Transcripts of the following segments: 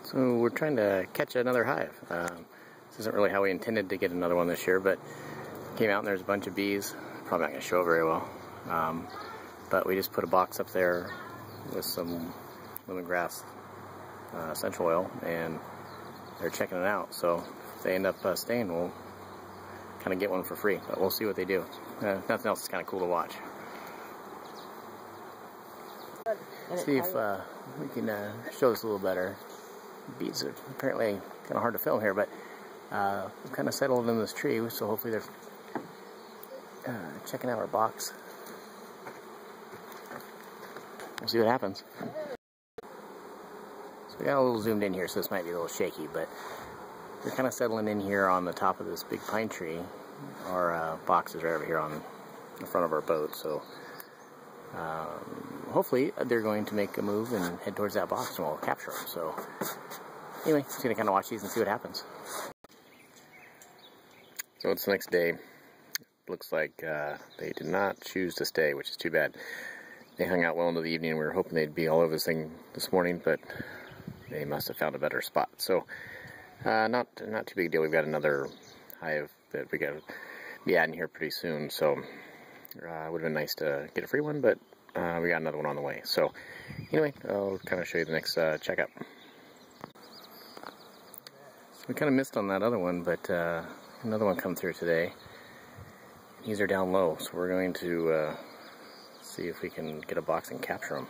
So we're trying to catch another hive. This isn't really how we intended to get another one this year, but came out and there's a bunch of bees. Probably not going to show very well. But we just put a box up there with some lemongrass essential oil, and they're checking it out. So if they end up staying, we'll kind of get one for free. But we'll see what they do. Nothing else is kind of cool to watch. See if we can show this a little better. Bees are apparently kind of hard to film here, but we've kind of settled in this tree, so hopefully they're checking out our box. We'll see what happens. So we got a little zoomed in here, so this might be a little shaky, but they're kind of settling in here on the top of this big pine tree. Our boxes are over here on the front of our boat, so hopefully they're going to make a move and head towards that box and we'll capture them. So anyway, just going to kind of watch these and see what happens. So it's the next day. Looks like they did not choose to stay, which is too bad. They hung out well into the evening. We were hoping they'd be all over this thing this morning, but they must have found a better spot. So not too big a deal. We've got another hive that we got to be adding here pretty soon. So it would have been nice to get a free one, but we got another one on the way. So anyway, I'll kind of show you the next checkup. We kind of missed on that other one, but another one come through today. These are down low, so we're going to see if we can get a box and capture them.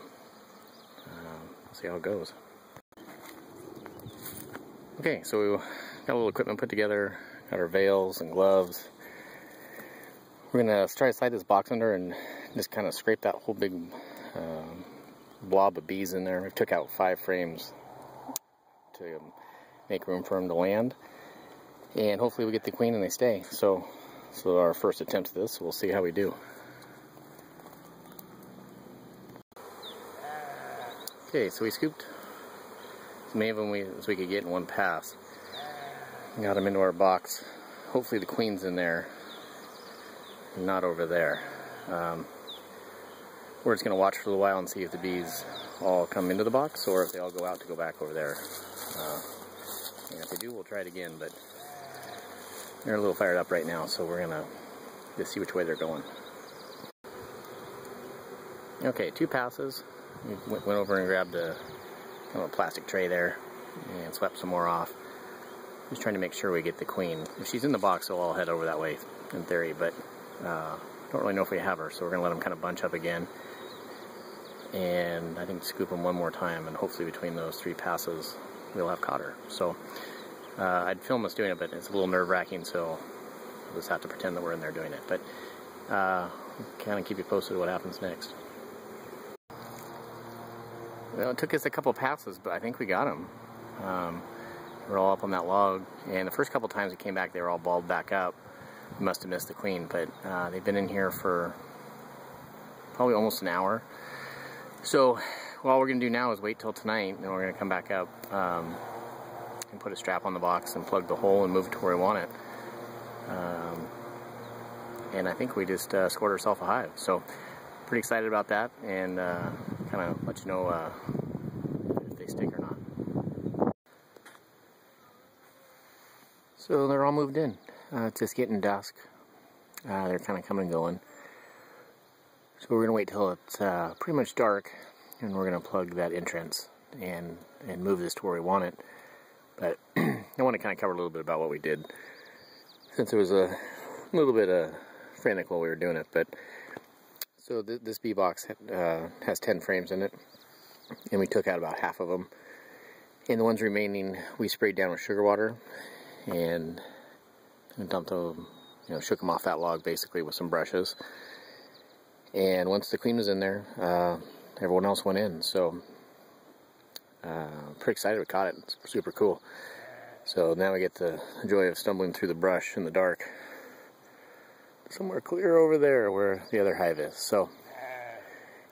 See how it goes. Okay, so we got a little equipment put together, got our veils and gloves. We're going to try to slide this box under and just kind of scrape that whole big blob of bees in there. We took out 5 frames to make room for them to land. And hopefully we get the queen and they stay. So our first attempt at this, we'll see how we do. Okay, so we scooped as many of them as we could get in one pass. Got them into our box. Hopefully the queen's in there, not over there. We're just going to watch for a little while and see if the bees all come into the box or if they all go out to go back over there. And if they do, we'll try it again, but they're a little fired up right now, so we're going to just see which way they're going. Okay, 2 passes. We went over and grabbed a kind of a plastic tray there and swept some more off. Just trying to make sure we get the queen. If she's in the box, they'll all head over that way in theory, but don't really know if we have her, so we're going to let them kind of bunch up again. And I think scoop them one more time, and hopefully between those 3 passes, we'll have caught her. So I'd film us doing it, but it's a little nerve-wracking, so we'll just have to pretend that we're in there doing it. But kind of keep you posted what happens next. Well, it took us a couple passes, but I think we got them. We're all up on that log, and the first couple times we came back, they were all balled back up. We must have missed the queen, but they've been in here for probably almost an hour. So all we're going to do now is wait till tonight, and we're going to come back up and put a strap on the box and plug the hole and move it to where we want it. And I think we just scored ourselves a hive. So pretty excited about that, and kind of let you know if they stick or not. So they're all moved in. It's just getting dusk. They're kind of coming and going. So we're going to wait till it's pretty much dark, and we're going to plug that entrance and move this to where we want it. But I want to kind of cover a little bit about what we did, since it was a little bit frantic while we were doing it. But so this bee box has 10 frames in it, and we took out about half of them. And the ones remaining, we sprayed down with sugar water and dumped them, shook them off that log basically with some brushes. And once the queen was in there, everyone else went in. So pretty excited we caught it. It's super cool. So now we get the joy of stumbling through the brush in the dark somewhere clear over there where the other hive is. So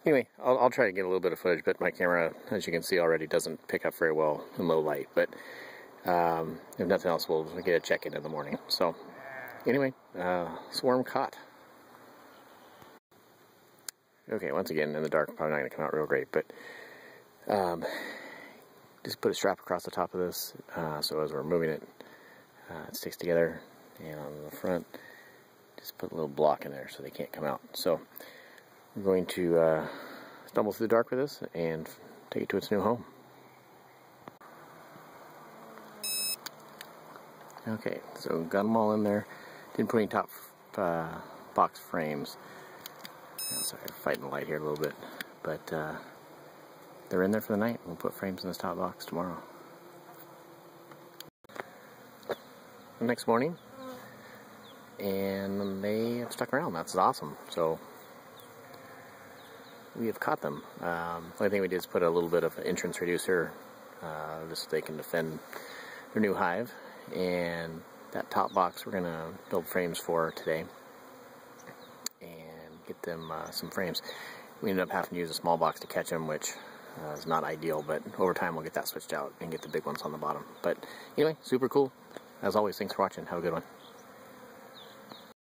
anyway, I'll try to get a little bit of footage, but my camera, as you can see already, doesn't pick up very well in low light. But if nothing else, we'll get a check-in in the morning. So anyway, swarm caught. Okay, once again, in the dark, probably not going to come out real great, but just put a strap across the top of this, so as we're moving it, it sticks together. And on the front, just put a little block in there so they can't come out. So we're going to stumble through the dark with this and take it to its new home. Okay, so got them all in there. Didn't put any top box frames. Sorry, I'm fighting the light here a little bit, but they're in there for the night. We'll put frames in this top box tomorrow. The next morning, and they have stuck around. That's awesome. So we have caught them. The only thing we did is put a little bit of entrance reducer, just so they can defend their new hive. And that top box we're going to build frames for today and get them some frames. We ended up having to use a small box to catch them, which is not ideal, but over time we'll get that switched out and get the big ones on the bottom. But anyway, super cool. As always, thanks for watching. Have a good one.